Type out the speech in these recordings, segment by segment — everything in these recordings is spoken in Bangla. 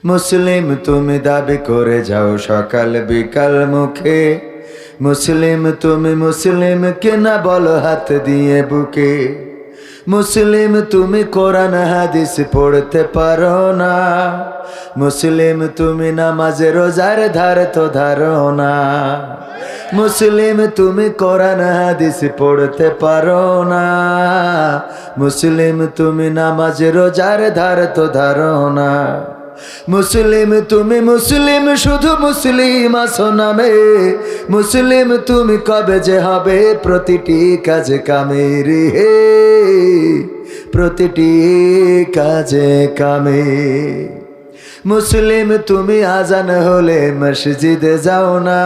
মুসলিম তুমি দাবি করে যাও সকাল বিকাল মুখে, মুসলিম তুমি মুসলিম কেনা বলো হাত দিয়ে বুকে। মুসলিম তুমি কোরআন হাদিস পড়তে পারো না, মুসলিম তুমি নামাজ রোজার ধার তো ধারো না। মুসলিম তুমি কোরআন হাদিস পড়তে পারো না, মুসলিম তুমি নামাজ রোজার ধার তো ধারো না। মুসলিম তুমি মুসলিম শুধু মুসলিম আছো নামে, মুসলিম তুমি কবে যে হবে প্রতিটি কাজে কামে রে, প্রতিটি কাজে কামে। মুসলিম তুমি আজান হলে মসজিদে যাও না,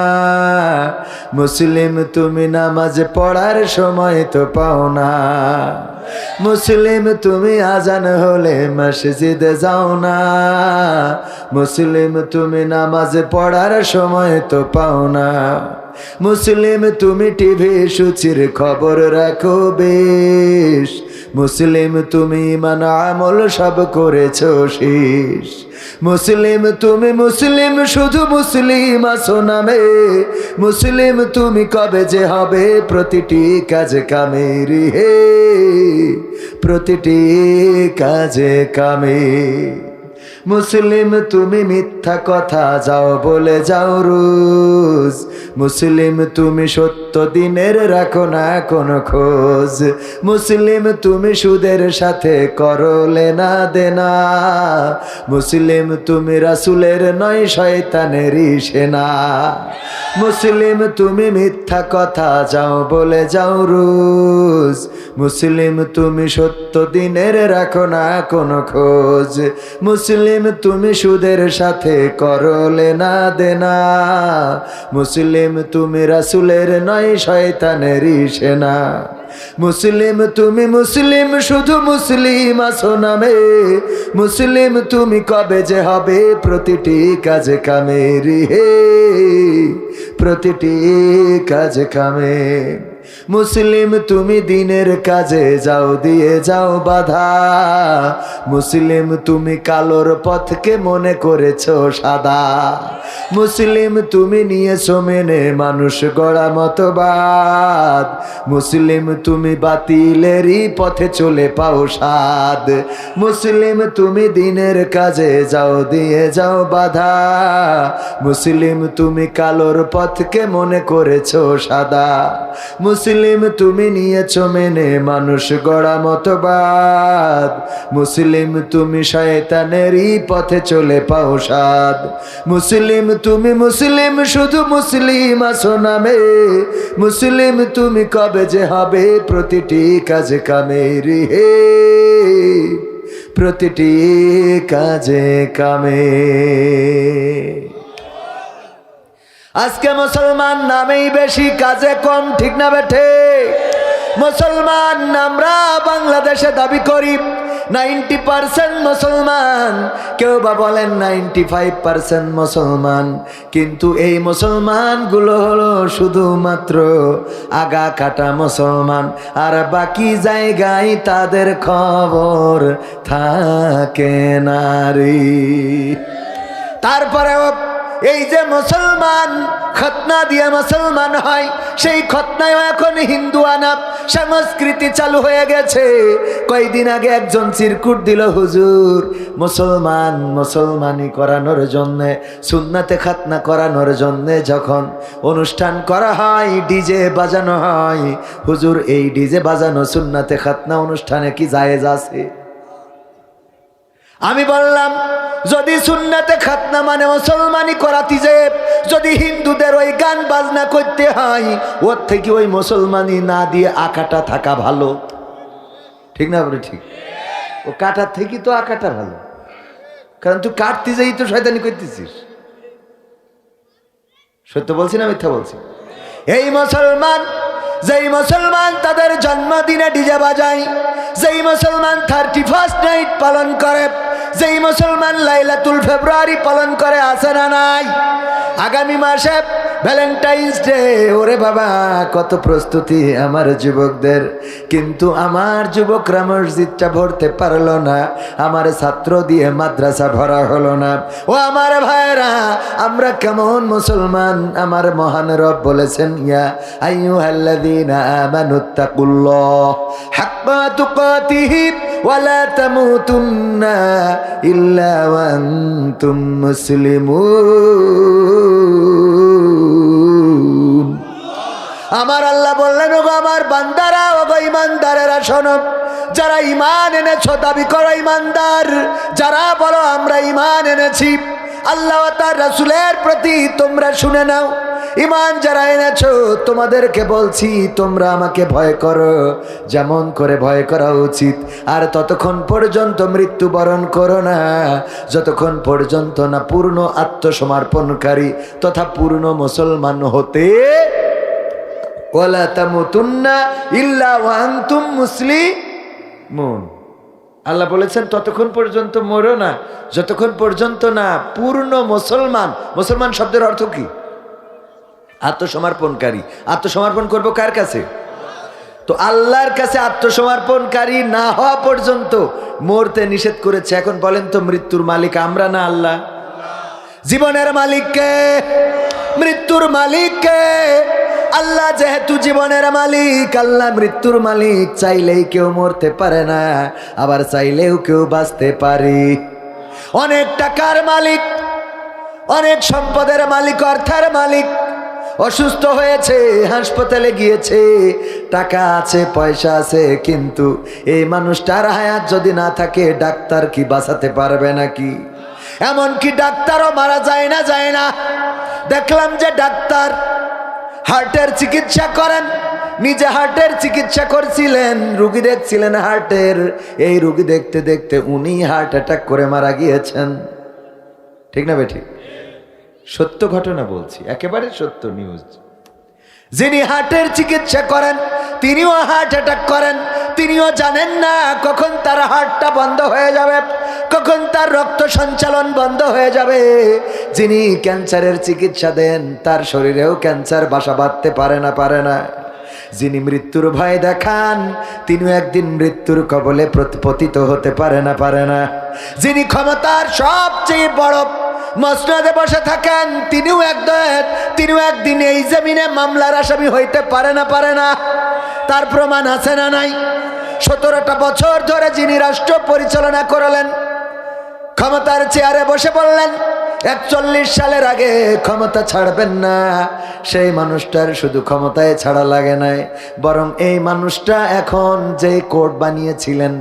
মুসলিম তুমি নামাজ পড়ার সময় তো পাও না। মুসলিম তুমি আজান হলে মসজিদে যাও না, মুসলিম তুমি নামাজ পড়ার সময় তো পাও না। মুসলিম তুমি টিভি সূচির খবর রাখো বেশ, মুসলিম তুমি ইমান আমল সব করেছো শেষ। মুসলিম তুমি মুসলিম শুধু মুসলিম আছো নামে, মুসলিম তুমি কবে যে হবে প্রতিটি কাজে কামে রে, প্রতিটি কাজে কামে। মুসলিম তুমি মিথ্যা কথা যাও বলে যাও রোজ, মুসলিম তুমি সত্য দিনের রাখো না কোনো খোঁজ। মুসলিম তুমি সুদের সাথে করো লেনা দেনা, মুসলিম তুমি রাসূলের নয় শয়তানেরই সেনা। মুসলিম তুমি মিথ্যা কথা যাও বলে যাও রোজ, মুসলিম তুমি সত্য দিনের রাখো না কোনো খোঁজ। মুসলিম তুমি সুদের সাথে করো লেনা দেনা, মুসলিম তুমি রাসূলের নয় শয়তানেরই সেনা। মুসলিম তুমি মুসলিম শুধু মুসলিম আছো নামে, মুসলিম তুমি কবে যে হবে প্রতিটি কাজে কামে রে, প্রতিটি কাজে কামে। মুসলিম তুমি দিনের কাজে যাও দিয়ে যাও বাধা, মুসলিম তুমি কালোর পথকে মনে করেছো সাদা। মুসলিম তুমি নিয়েছো মেনে মানুষ গড়া মতবাদ, মুসলিম তুমি বাতিলেরই পথে চলে পাও স্বাদ। মুসলিম তুমি দিনের কাজে যাও দিয়ে যাও বাধা, মুসলিম তুমি কালোর পথকে মনে করেছো সাদা। মুসলিম তুমি নিয়েছো মেনে মানুষ গড়া মতবাদ, মুসলিম তুমি শয়তানেরই পথে চলে পাও স্বাদ। মুসলিম তুমি মুসলিম শুধু মুসলিম আছো নামে, মুসলিম তুমি কবে যে হবে প্রতিটি কাজে কামে রে, প্রতিটি কাজে কামে। আজকে মুসলমান নামেই বেশি কাজে কম, ঠিক না বেঠে? মুসলমান আমরা বাংলাদেশে দাবি করি 90% মুসলমান, কেউ বা বলেন 95% মুসলমান, কিন্তু এই মুসলমানগুলো হলো শুধুমাত্র আগা কাটা মুসলমান, আর বাকি জায়গায় তাদের খবর থাকে না রে। তারপরেও এই যে মুসলমান খতনা দিয়ে মুসলমান হয়, সেই খতনায় এখন হিন্দু আনা সংস্কৃতি চালু হয়ে গেছে। কয়েকদিন আগে একজন চিরকুট দিল, হুজুর মুসলমান মুসলমানি করানোর জন্যে, সুন্নাতে খতনা করানোর জন্যে যখন অনুষ্ঠান করা হয় ডিজে বাজানো হয়, হুজুর এই ডিজে বাজানো সুন্নাতে খতনা অনুষ্ঠানে কি জায়েজ আছে? আমি বললাম, যদি সুন্নাতে খাতনা মানে মুসলমানি করাতে যে যদি হিন্দুদের ওই গান বাজনা করতে হয়, ওর থেকে ওই মুসলমানি না দিয়ে আকাটা থাকা ভালো, ঠিক না? বলে ঠিক, ও কাটার থেকে তো আকাটা ভালো, কারণ তুই কাটতে যাই তো শয়তানি করতেছিস। সত্য বলছি না মিথ্যা বলছি? এই মুসলমান, যেই মুসলমান তাদের জন্মদিনে ডিজে বাজায়, যেই মুসলমান 31st নাইট পালন করে, যেই মুসলমান লাইলাতুল ফেব্রুয়ারি পালন করে, আছে না নাই? আগামী মাসে ভ্যালেন্টাইন্স ডে, ওরে বাবা কত প্রস্তুতি আমার যুবকদের, কিন্তু আমার যুবকরা মসজিদটা ভরতে পারলো না, আমার ছাত্র দিয়ে মাদ্রাসা ভরা হলো না। ও আমার ভাইরা, আমরা কেমন মুসলমান? আমার মহান রব বলেছেন, ইয়া আইয়ুহাল্লাযীনা আমানুত্তাকুল্লাহ হাক্কা তুকাতিহি ওয়া লা তামুতুন্না ইল্লা ওয়া আনতুম মুসলিমুন। আমার আল্লাহ বললেন, ওগো আমার বান্দারা, ওগো ইমানদারেরা শোনো, যারা ঈমান এনেছো, দাবি করো ইমানদার, যারা বলো আমরা ঈমান এনেছি আল্লাহ ও তার রাসূলের প্রতি, তোমরা শুনে নাও। ঈমান যারা এনেছো, তোমাদেরকে বলছি তোমরা আমাকে ভয় করো যেমন করে ভয় করা উচিত, আর ততক্ষণ পর্যন্ত মৃত্যুবরণ করো না যতক্ষণ পর্যন্ত না পূর্ণ আত্মসমর্পণকারী তথা পূর্ণ মুসলমান হতে ওয়ালা তামুতুন্না ইল্লা ওয়া আনতুম মুসলিমুন। আল্লাহ বলেছেন ততক্ষণ পর্যন্ত মরো না যতক্ষণ পর্যন্ত না পূর্ণ মুসলমান। মুসলমান শব্দের অর্থ কি? আত্মসমর্পণকারী। আত্মসমর্পণ করবো কার কাছে? তো আল্লাহর কাছে আত্মসমর্পণকারী না হওয়া পর্যন্ত মরতে নিষেধ করেছে। এখন বলেন তো, মৃত্যুর মালিক আমরা না আল্লাহ? জীবনের মালিক কে? মৃত্যুর মালিক কে? আল্লাহ যেহেতু জীবনের মালিক, আল্লাহ মৃত্যুর মালিক, চাইলেই কেউ মরতে পারে না, আবার চাইলেও কেউ বাঁচতে পারে। অনেক টাকার মালিক, অনেক সম্পদের মালিক, অর্থের মালিক, অসুস্থ হয়েছে, হাসপাতালে গিয়েছে, টাকা আছে, পয়সা আছে, কিন্তু এই মানুষটার হায়াত যদি না থাকে ডাক্তার কি বাঁচাতে পারবে নাকি? এমনকি ডাক্তারও মারা যায় না, যায় না। দেখলাম যে ডাক্তার হার্টের চিকিৎসা করেন, নিজে হার্টের চিকিৎসা করছিলেন, রুগী দেখছিলেন হার্টের, এই রুগী দেখতে দেখতে উনি হার্ট অ্যাটাক করে মারা গিয়েছেন। ঠিক না বেঠিক? সত্য ঘটনা বলছি, একেবারে সত্য নিউজ। যিনি হার্টের চিকিৎসা করেন তিনিও হার্ট অ্যাটাক করেন, তিনিও জানেন না কখন তার হার্টটা বন্ধ হয়ে যাবে, কখন তার রক্ত সঞ্চালন বন্ধ হয়ে যাবে। যিনি ক্যান্সারের চিকিৎসা দেন তার শরীরেও ক্যান্সার বাসা বাঁধতে পারে না। যিনি মৃত্যুর ভয় দেখান তিনিও একদিন মৃত্যুর কবলে পতিত হতে পারে না। যিনি ক্ষমতার সবচেয়ে বড় মসনদে বসে থাকেন তিনিও একদিন এই জমিনে মামলার আসামি হইতে পারে না। তার প্রমাণ আছে না নাই? 17টা বছর ধরে যিনি রাষ্ট্র পরিচালনা করলেন, ক্ষমতার চেয়ারে বসে বললেন 41 সালের আগে ক্ষমতা ছাড়বেন না, সেই মানুষটার শুধু ক্ষমতায় ছাড়া লাগে নাই, বরং এই মানুষটা এখন যে কোর্ট বানিয়েছিলেন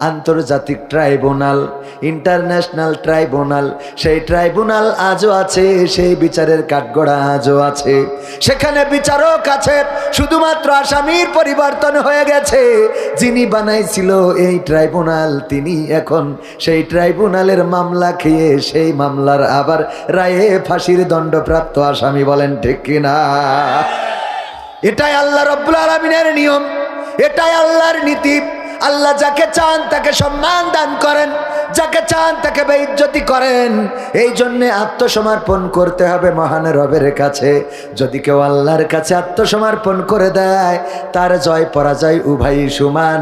আন্তর্জাতিক ট্রাইব্যুনাল, ইন্টারন্যাশনাল ট্রাইব্যুনাল, সেই ট্রাইব্যুনাল আজও আছে, সেই বিচারের কাঠগড়া আজও আছে, সেখানে বিচারক আছে, শুধুমাত্র আসামির পরিবর্তন হয়ে গেছে। যিনি বানাইছিল এই ট্রাইব্যুনাল তিনি এখন সেই ট্রাইব্যুনালের মামলা খেয়ে সেই মামলার আবার রায়ে ফাঁসির দণ্ডপ্রাপ্ত আসামি। বলেন ঠিক কিনা? এটাই আল্লাহ রাব্বুল আলামিনের নিয়ম, এটাই আল্লাহর নীতি। আল্লাহ যাকে চান তাকে সম্মান দান করেন, যাকে চান তাকে বেইজ্জতি করেন। এই জন্যে আত্মসমর্পণ করতে হবে মহান রবের কাছে। যদি কেউ আল্লাহর কাছে আত্মসমর্পণ করে দেয় তার জয় পরাজয় উভয়ই সমান।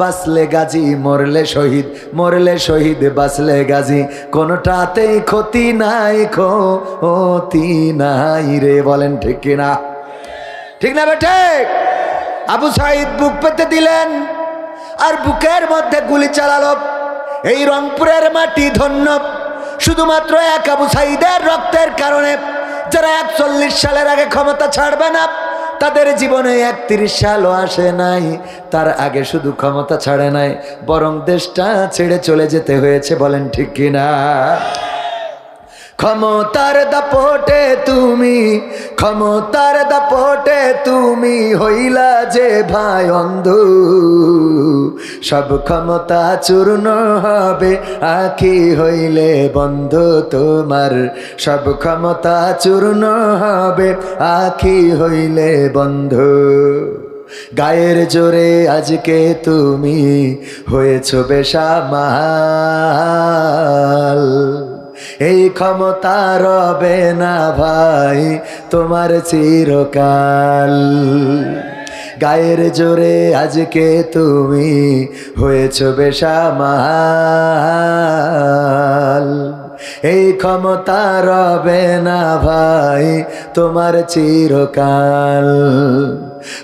বাঁচলে গাজী মরলে শহীদ, মরলে শহীদ বাঁচলে গাজী, কোনোটাতেই ক্ষতি নাই, ক্ষতি নাই রে। বলেন ঠিক কিনা? ঠিক না বেটে? আবু সাঈদ বুক পেতে দিলেন আর বুকের মধ্যে গুলি চালালো। এই রংপুরের মাটি ধন্য শুধুমাত্র এক আবু সাঈদের রক্তের কারণে। যারা 41 সালের আগে ক্ষমতা ছাড়বে না তাদের জীবনে 31 সালও আসে নাই, তার আগে শুধু ক্ষমতা ছাড়ে নাই, বরং দেশটা ছেড়ে চলে যেতে হয়েছে। বলেন ঠিক কিনা? ক্ষমতার দাপটে তুমি, ক্ষমতার দাপটে তুমি হইলা যে ভাই অন্ধ, সব ক্ষমতা চূর্ণ হবে আখি হইলে বন্ধ তোমার, সব ক্ষমতা চূর্ণ হবে আখি হইলে বন্ধ। গায়ের জোরে আজকে তুমি হয়েছো বেসামাল, এই ক্ষমতা রবে না ভাই তোমার চিরকাল। গায়ের জোরে আজকে তুমি হয়েছ বেসামাল, এই ক্ষমতা রবে না ভাই তোমার চিরকাল।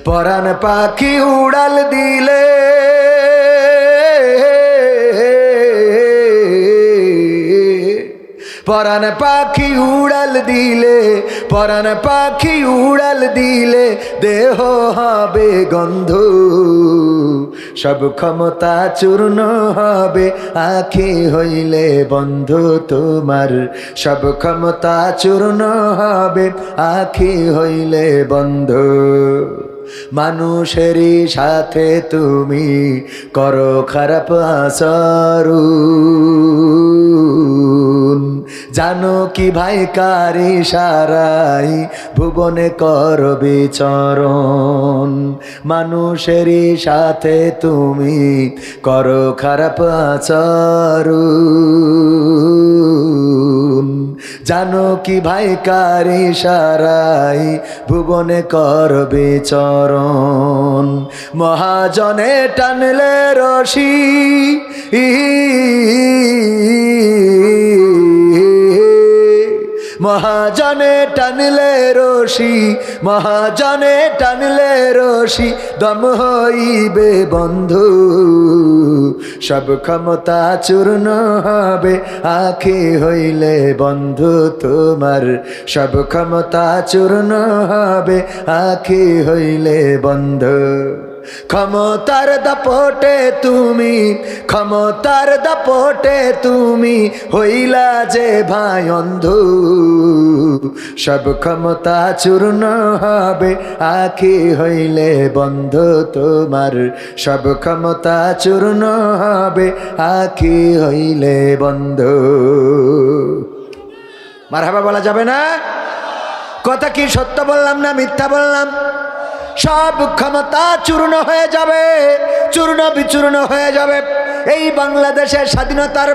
পরাণ পাখি উড়াল দিলে পরাণ পাখি উড়াল দিলে পরাণ পাখি উড়াল দিলে দেহ হবে গন্ধ, সব ক্ষমতা চূর্ণ হবে আখি হইলে বন্ধু তোমার, সব ক্ষমতা চূর্ণ হবে আখি হইলে বন্ধু। মানুষেরই সাথে তুমি করো খারাপ আচরণ, জানো কি ভাই কার ইশারাই ভুবনে কর বিচরণ। মানুষেরই সাথে তুমি করো খারাপ আচরণ, জানো কি ভাই কার ইশারাই ভুবনে কর বিচরণ। মহাজনে টানলে রশি মহাজনে টানলে রশি মহাজনে টানলে রশি দম হইবে বন্ধু, সব ক্ষমতা চূর্ণ হবে আখি হইলে বন্ধু তোমার, সব ক্ষমতা চূর্ণ হবে আখি হইলে বন্ধু। ক্ষমতার দাপটে তুমি ক্ষমতার দাপটে তুমি হইলা যে ভাই অন্ধ, সব ক্ষমতা চূর্ণ হবে আখি হইলে বন্ধু তোমার, সব ক্ষমতা চূর্ণ হবে আখি হইলে বন্ধু। মারহাবা বলা যাবে না? কথা কি সত্য বললাম না মিথ্যা বললাম? সব ক্ষমতা চূর্ণ হয়ে যাবে, চূর্ণ বিচূর্ণ হয়ে যাবে। এই বাংলাদেশের স্বাধীনতার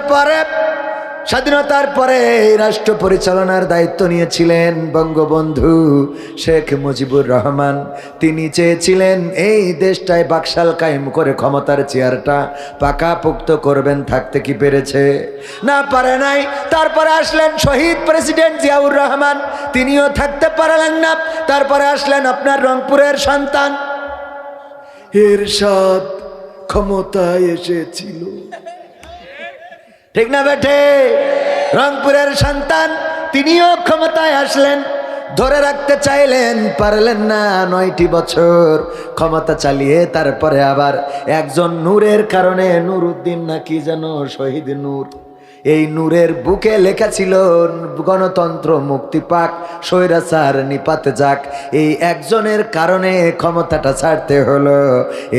পরে রাষ্ট্র পরিচালনার দায়িত্ব নিয়েছিলেন বঙ্গবন্ধু শেখ মুজিবুর রহমান। তিনি চেয়েছিলেন এই দেশটায় বাকশাল কায়েম করে ক্ষমতার চেয়ারটা পাকাপোক্ত করবেন, থাকতে কি পেরেছে? না পারে নাই। তারপরে আসলেন শহীদ প্রেসিডেন্ট জিয়াউর রহমান, তিনিও থাকতে পারলেন না। তারপরে আসলেন আপনার রংপুরের সন্তান এরশাদ, ক্ষমতায় এসেছিল, ঠিক না বেঠে? রংপুরের সন্তান, তিনিও ক্ষমতায় আসলেন, ধরে রাখতে চাইলেন, পারলেন না। 9টি বছর ক্ষমতা চালিয়ে তারপরে আবার একজন নূরের কারণে, নুরউদ্দিন নাকি যেন শহীদ নূর, এই নূরের বুকে লেখা ছিল গণতন্ত্র মুক্তি পাক, স্বৈরাচার নিপাতে যাক। এই একজনের কারণে ক্ষমতাটা ছাড়তে হলো।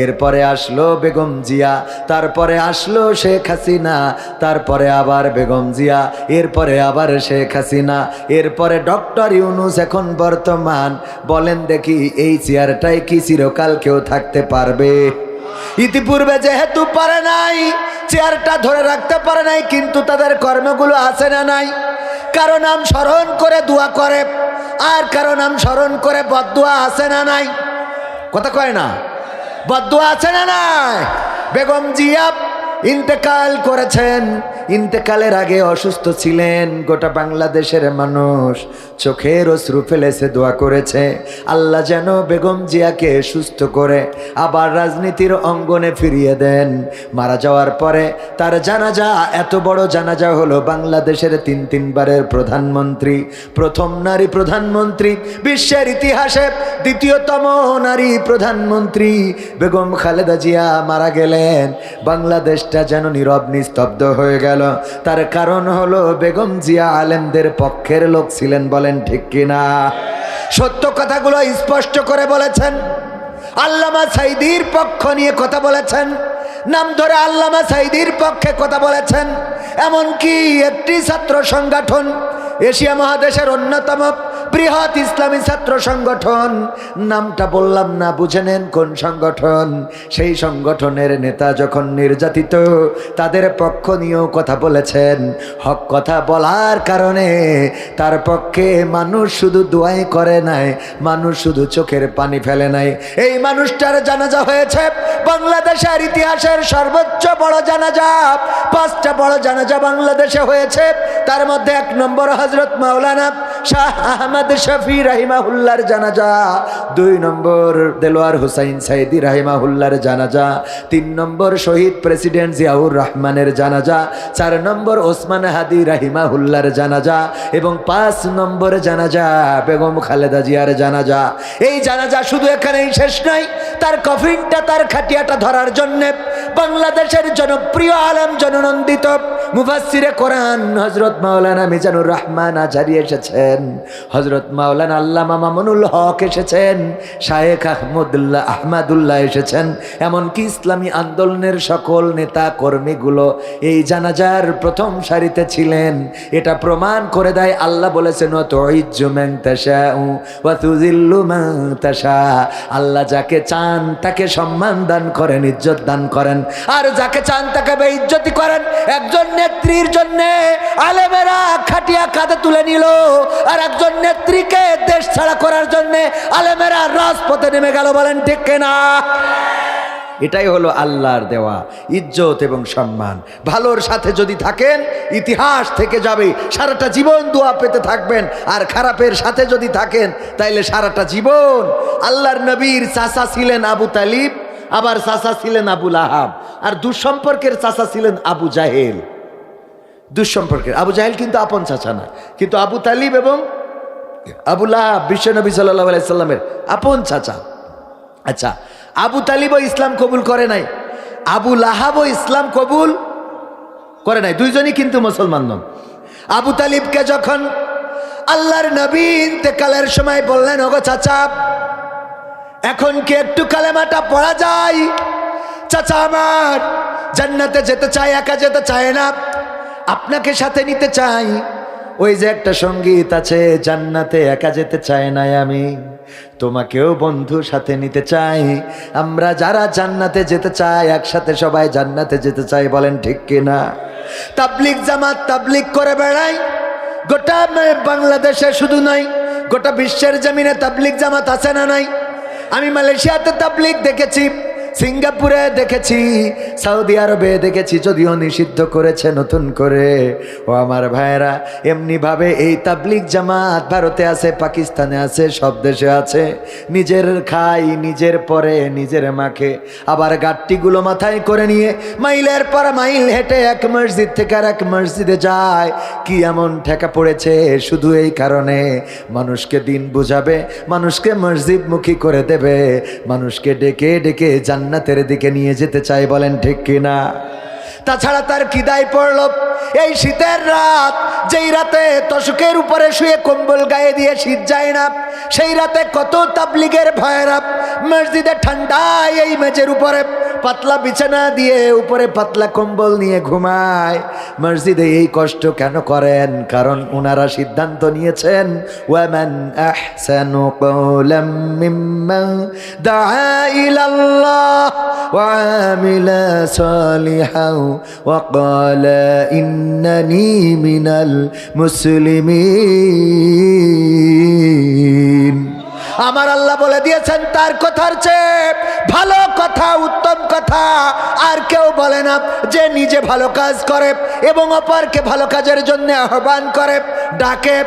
এরপরে আসলো বেগম জিয়া, তারপরে আসলো শেখ হাসিনা, তারপরে আবার বেগম জিয়া, এরপরে আবার শেখ হাসিনা, এরপরে ডক্টর ইউনূস এখন বর্তমান। বলেন দেখি এই চেয়ারটাই কি চিরকাল কেউ থাকতে পারবে? ইতিপূর্বে যেহেতু পারে নাই, চেয়ারটা ধরে রাখতে পারে নাই, কিন্তু তাদের কর্মগুলো আছে না নাই? কারো নাম স্মরণ করে দোয়া করে, আর কারো নাম স্মরণ করে বদদোয়া আছে না নাই? কথা কয় না? বদদোয়া আছে না নাই? বেগম জিয়া ইন্তেকাল করেছেন, ইন্তেকালের আগে অসুস্থ ছিলেন। গোটা বাংলাদেশের মানুষ চোখের অশ্রু ফেলেছে, দোয়া করেছে আল্লাহ যেন বেগম জিয়াকে সুস্থ করে আবার রাজনীতির অঙ্গনে ফিরিয়ে দেন। মারা যাওয়ার পরে তার জানাজা, এত বড় জানাজা হলো, বাংলাদেশের 3 বারের প্রধানমন্ত্রী, প্রথম নারী প্রধানমন্ত্রী, বিশ্বের ইতিহাসে 2য়তম নারী প্রধানমন্ত্রী বেগম খালেদা জিয়া মারা গেলেন। বাংলাদেশটা যেন নীরব নিস্তব্ধ হয়ে গেল। তার কারণ হলো বেগম জিয়া আলেমদের পক্ষের লোক ছিলেন, বলেন ঠিক কিনা? সত্য কথাগুলো স্পষ্ট করে বলেছেন। আল্লামা সাঈদীর পক্ষ নিয়ে কথা বলেছেন, নাম ধরে আল্লামা সাঈদীর পক্ষে কথা বলেছেন। এমনকি একটি ছাত্র সংগঠন, এশিয়া মহাদেশের অন্যতম বৃহৎ ইসলামী ছাত্র সংগঠন, নামটা বললাম না, বুঝে নেন কোন সংগঠন। সেই সংগঠনের নেতা যখন নির্যাতিত, তাদের পক্ষ নিয়েও কথা বলেছেন। হক কথা বলার কারণে তার পক্ষে মানুষ শুধু দোয়াই করে নাই, মানুষ শুধু চোখের পানি ফেলে নাই। এই মানুষটার জানাজা হয়েছে বাংলাদেশের ইতিহাসের সর্বোচ্চ বড় জানাজা। 5টা বড় জানাজা বাংলাদেশে হয়েছে, তার মধ্যে 1 নম্বর হযরত মাওলানা শাহ আহমদ শফি রাহিমাহুল্লাহর জানাজা, 2 নম্বর দেলোয়ার হুসাইন সাইদি রাহিমাহুল্লাহর জানাজা, 3 নম্বর শহীদ প্রেসিডেন্ট জিয়াউর রহমানের জানাজা, 4 নম্বর ওসমান হাদি রাহিমাহুল্লাহর জানাজা এবং 5 নম্বর জানাজা বেগম খালেদা জিয়ার জানাজা। এই জানাজা শুধু এখানেই শেষ নাই, তার কফিনটা, তার খাটিয়াটা ধরার জন্য বাংলাদেশের জনপ্রিয় আলেম, জননন্দিত মুফাসসিরে কোরআন হযরত মাওলানা মিজানুর রহমান আজহারী এসেছেন, হযরত মাওলানা আল্লামা মামুনুল হক এসেছেন, শায়েখ আহমদুল্লাহ এসেছেন, এমনকি ইসলামী আন্দোলনের সকল নেতা কর্মীগুলো এই জানাজার প্রথম সারিতে ছিলেন। এটা প্রমাণ করে দেয় আল্লাহ বলেছেন, তুইজ্জু মান তাশাউ ওয়া তুযিল্লু মান তাশা। আল্লাহ যাকে চান তাকে সম্মান দান করেন, ইজ্জত দান করেন, আর যাকে চান তাকে বেইজ্জতি করেন। একজন নেত্রীর জন্য আলেমেরা খাটিয়া কাঁধে তুলে নিল, আর একজন নেত্রীকে দেশ ছাড়া করার জন্য আলেমেরা রাজপথে নেমে গেল। বলেন ঠিক কিনা? এটাই হলো আল্লাহর দেওয়া ইজ্জত এবং সম্মান। ভালোর সাথে যদি থাকেন ইতিহাস থেকে যাবে, সারাটা জীবন দোয়া পেতে থাকবেন। আর খারাপের সাথে যদি থাকেন তাইলে সারাটা জীবন। আল্লাহর নবীর চাচা ছিলেন আবু তালিব, আবার চাচা ছিলেন আবু লাহাব, আর দুঃসম্পর্কের চাচা ছিলেন আবু জাহেল। দুঃসম্পর্কের আবু জাহেল কিন্তু আপন চাচা না, কিন্তু আবু তালিব এবং আবু লাহাব বিশ্বনবী সাল্লাল্লাহু আলাইহি সাল্লামের আপন চাচা। আচ্ছা, আবু তালিবও ইসলাম কবুল করে নাই, আবু লাহাবও ইসলাম কবুল করে নাই, দুইজনই কিন্তু মুসলমান নন। আবু তালিবকে যখন আল্লাহর নবী ইন্তেকালের সময় বললেন, ওগো চাচা, এখন কি একটু কালেমাটা পড়া যায়? চাচা আমার জান্নাতে যেতে চায়, একা যেতে চায় না, আপনাকে সাথে নিতে চাই। ওই যে একটা সঙ্গীত আছে, জান্নাতে একা যেতে চায় না আমি, তোমাকেও বন্ধু সাথে নিতে চাই। আমরা যারা জান্নাতে যেতে চাই, একসাথে সবাই জান্নাতে যেতে চাই। বলেন ঠিক কিনা? তাবলিগ জামাত তাবলিগ করে বেড়াই, গোটা বাংলাদেশে শুধু নয়, গোটা বিশ্বের জমিনে তাবলিগ জামাত আছে না নাই? আমি মালয়েশিয়াতে তাবলিগ দেখেছি, সিঙ্গাপুরে দেখেছি, সৌদি আরবে দেখেছি, যদিও নিষিদ্ধ করেছে নতুন করে। ও আমার ভাইয়েরা, এমনিভাবে এই তাবলিগ জামাত ভারতে আছে, পাকিস্তানে আছে, সব দেশে আছে। নিজের খাই, নিজের পরে, নিজের মাখে, আবার গাট্টিগুলো মাথায় করে নিয়ে মাইলের পর মাইল হেঁটে এক মসজিদ থেকে আর এক মসজিদে যায়। কি এমন ঠেকা পড়েছে? শুধু এই কারণে মানুষকে দিন বুঝাবে, মানুষকে মসজিদমুখী করে দেবে, মানুষকে ডেকে ডেকে জান্নাতের দিকে নিয়ে যেতে চাই। বলেন ঠিক কিনা? তাছাড়া তার কি দায় পড়ল? এই শীতের রাত, যেই রাতে তোশকের উপরে শুয়ে কম্বল গায়ে দিয়ে শীত যায় না, সেই রাতে কত তাবলিগের ভাইয়েরা মসজিদে ঠান্ডায় এই মেঝের উপরে পাতলা বিছানা দিয়ে উপরে পাতলা কম্বল নিয়ে ঘুমায়। মসজিদে এই কষ্ট কেন করেন? কারণ ওনারা সিদ্ধান্ত নিয়েছেন, ওয়ামান আহসানু কওলাম মিম্মান দাআ ইলাল্লাহ ওয়া আমিলা সালিহান ওয়া ক্বালা ইন্নানি মিনাল মুসলিমিন। আমার আল্লাহ বলে দিয়েছেন, তার কথার চেয়ে ভালো কথা, উত্তম কথা আর কেউ বলে না। যে নিজে ভালো কাজ করে এবং অপরকে ভালো কাজের জন্য আহ্বান করে, ডাকে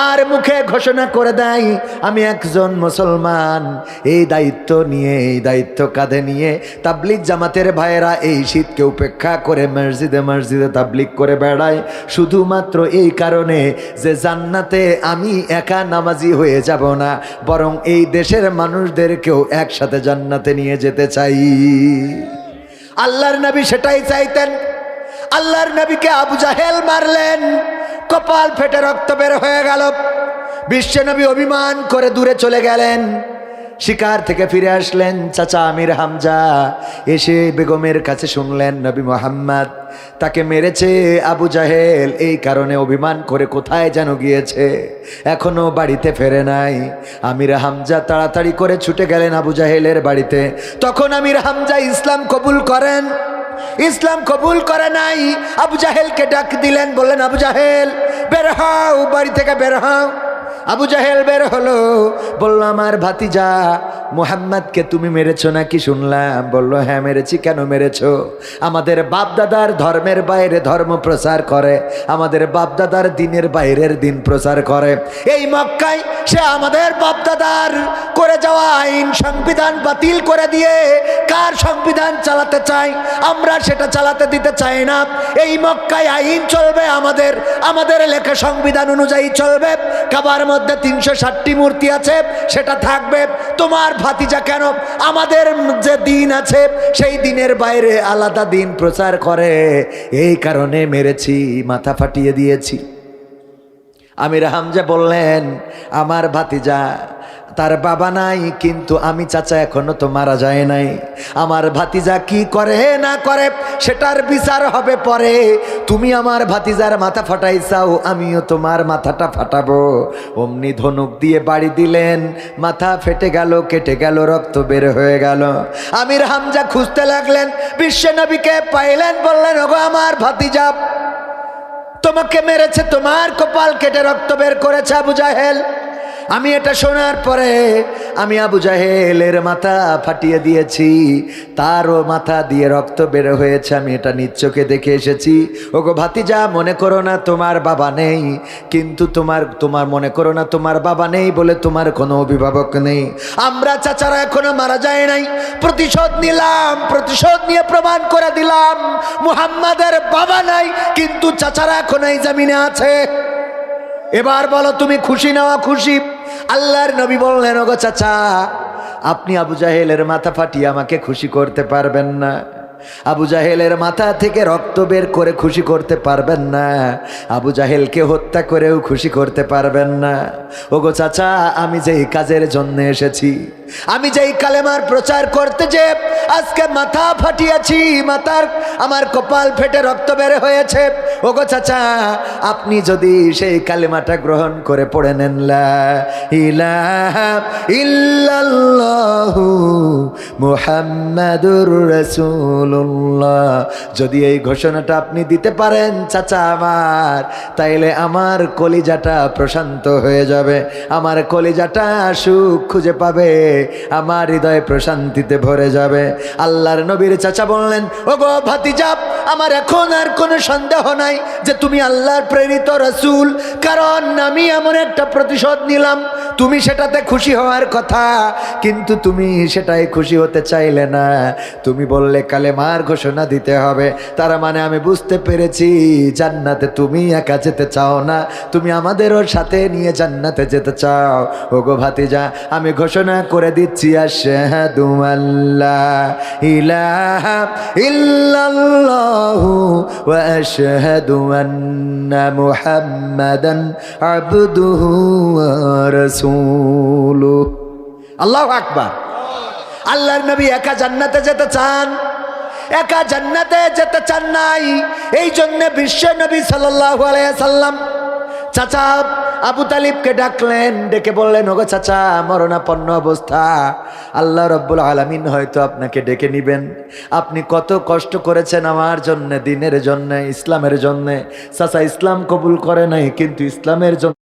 আর মুখে ঘোষণা করে দেয় আমি একজন মুসলমান, এই দায়িত্ব নিয়ে, এই দায়িত্ব কাঁধে নিয়ে তাবলিগ জামাতের ভাইয়েরা এই শীতকে উপেক্ষা করে মসজিদে মসজিদে তাবলিগ করে বেড়ায়, শুধুমাত্র এই কারণে যে জান্নাতে আমি একা নামাজি হয়ে যাব না, বরং এই দেশের মানুষদেরকেও একসাথে জান্নাতে নিয়ে যেতে চাই। আল্লাহর নবী সেটাই চাইতেন। আল্লাহর নবীকে আবু জাহেল মারলেন, কপাল ফেটে রক্ত বের হয়ে গেল। বিশ্ব নবী অভিমান করে দূরে চলে গেলেন। শিকার থেকে ফিরে আসলেন চাচা আমির হামজা। এসে বেগমের কাছে শুনলেন নবী মুহাম্মদ তাকে মেরেছে আবু জাহেল, এই কারণে অভিমান করে কোথায় যেন গিয়েছে, এখনো বাড়িতে ফেরে নাই। আমির হামজা তাড়াতাড়ি করে ছুটে গেলেন আবু জাহেলের বাড়িতে। তখন আমির হামজা ইসলাম কবুল করেন। ইসলাম কবুল করে নাই। আবু জাহেলকে ডাক দিলেন, বললেন আবু জাহেল বের হও, বাড়ি থেকে বের হও। আবু জাহেল বের হলো, বলল আমার ভাতিজা মুহাম্মদকে তুমি মেরেছো নাকি শুনলাম। বলল হ্যাঁ মেরেছি। কেন মেরেছো? আমাদের বাপদাদার ধর্মের বাইরে ধর্ম প্রচার করে, আমাদের বাপদাদার দিনের বাইরের দিন প্রচার করে। এই মক্কায় সে আমাদের বাপদাদার করে যাওয়া আইন সংবিধান বাতিল করে দিয়ে কার সংবিধান চালাতে চায়, আমরা সেটা চালাতে দিতে চাই না। এই মক্কায় আইন চলবে আমাদের, আমাদের লেখা সংবিধান অনুযায়ী চলবে। কাবার মধ্যে 360টি মূর্তি আছে, সেটা থাকবে। তোমার ভাতিজা কেন আমাদের যে দিন আছে সেই দিনের বাইরে আলাদা দিন প্রচার করে, এই কারণে মেরেছি, মাথা ফাটিয়ে দিয়েছি। আমির হামজা বললেন আমার ভাতিজা তার বাবা নাই, কিন্তু আমি চাচা এখনো তো মারা যায় নাই। আমার ভাতিজা কি করে না করে সেটার বিচার হবে পরে। তুমি আমার ভাতিজার মাথা ফাটাইছাও, আমিও তোমার মাথাটা ফাটাবো। অমনি ধনুক দিয়ে বাড়ি দিলেন, মাথা ফেটে গেল, কেটে গেল, রক্ত বের হয়ে গেল। আমির হামজা খুঁজতে লাগলেন, বিশ্বনবীকে পাইলেন, বললেন ওগো আমার ভাতিজা তোমাকে মেরেছে, তোমার কপাল কেটে রক্ত বের করেছে আবু জাহেল। আমি এটা শোনার পরে আমি আবু জাহেলের মাথা ফাটিয়ে দিয়েছি, তারও মাথা দিয়ে রক্ত বের হয়েছে, আমি এটা নিজ চোখে দেখে এসেছি। ওগো ভাতিজা মনে করো না তোমার বাবা নেই, কিন্তু তোমার মনে করো না তোমার বাবা নেই বলে তোমার কোনো অভিভাবক নেই। আমরা চাচারা এখনো মারা যায় নাই। প্রতিশোধ নিলাম, প্রতিশোধ নিয়ে প্রমাণ করে দিলাম মুহাম্মাদের বাবা নাই, কিন্তু চাচারা এখন এই জমিনে আছে। এবার বলো তুমি খুশি নাও খুশি? আল্লাহর নবী বললেন ওগো চাচা আপনি আবু জাহেলের মাথা ফাটিয়ে আমাকে খুশি করতে পারবেন না, আবু জাহেলের মাথা থেকে রক্ত বের করে খুশি করতে পারবেন না, আবু জাহেলকে হত্যা করেও খুশি করতে পারবেন না। ওগো চাচা আমি যেই কাজের জন্য এসেছি, আমি যেই কালেমার প্রচার করতে যে আজকে মাথা ফাটিয়েছি, মাথার আমার কপাল ফেটে রক্ত বের হয়েছে, ওগো চাচা আপনি যদি সেই কালেমাটা গ্রহণ করে পড়ে নেন লা ইলাহা ইল্লাল্লাহু মুহাম্মাদুর রাসূলুল্লাহ, যদি এই ঘোষণাটা আপনি দিতে পারেন চাচা আমার, তাইলে আমার কলিজাটা প্রশান্ত হয়ে যাবে, আমার কলিজাটা সুখ খুঁজে পাবে, আমার হৃদয় প্রশান্তিতে ভরে যাবে। আল্লাহর নবীর চাচা বললেন ওগো ভাতিজা আমার এখন আর কোনো সন্দেহ নাই যে তুমি আল্লাহর প্রেরিত রাসূল, কারণ আমি এমন একটা প্রতিশোধ নিলাম, তুমি সেটাতে খুশি হওয়ার কথা, কিন্তু তুমি সেটাই খুশি হতে চাইলে না, তুমি বললে কালেমার ঘোষণা দিতে হবে। তার মানে আমি বুঝতে পেরেছি জান্নাতে তুমি একা যেতে চাও না, তুমি আমাদেরও সাথে নিয়ে জান্নাতে যেতে চাও। ওগো ভাতিজা আমি ঘোষণা করে দিচ্ছি আশহাদু আল্লা ইলাহা ইল্লাল্লাহু ওয়া আশহাদু আন্না মুহাম্মাদান আবদুহু ওয়া রাসূলুহু। আল্লাহু আকবার। আল্লাহর নবী একা জান্নাতে যেতে চান, একা জান্নাতে যেতে চান নাই, এই জন্য বিশ্ব নবী সাল্লাল্লাহু আলাইহি সাল্লাম চাচা আবু তালিবকে ডাকলেন, ডেকে বললেন ওগো চাচা মরণাপন্ন অবস্থা, আল্লাহ রব্বুল আলামিন হয়তো আপনাকে ডেকে নিবেন, আপনি কত কষ্ট করেছেন আমার জন্য, দিনের জন্য, ইসলামের জন্য। চাচা ইসলাম কবুল করে নাই, কিন্তু ইসলামের জন্য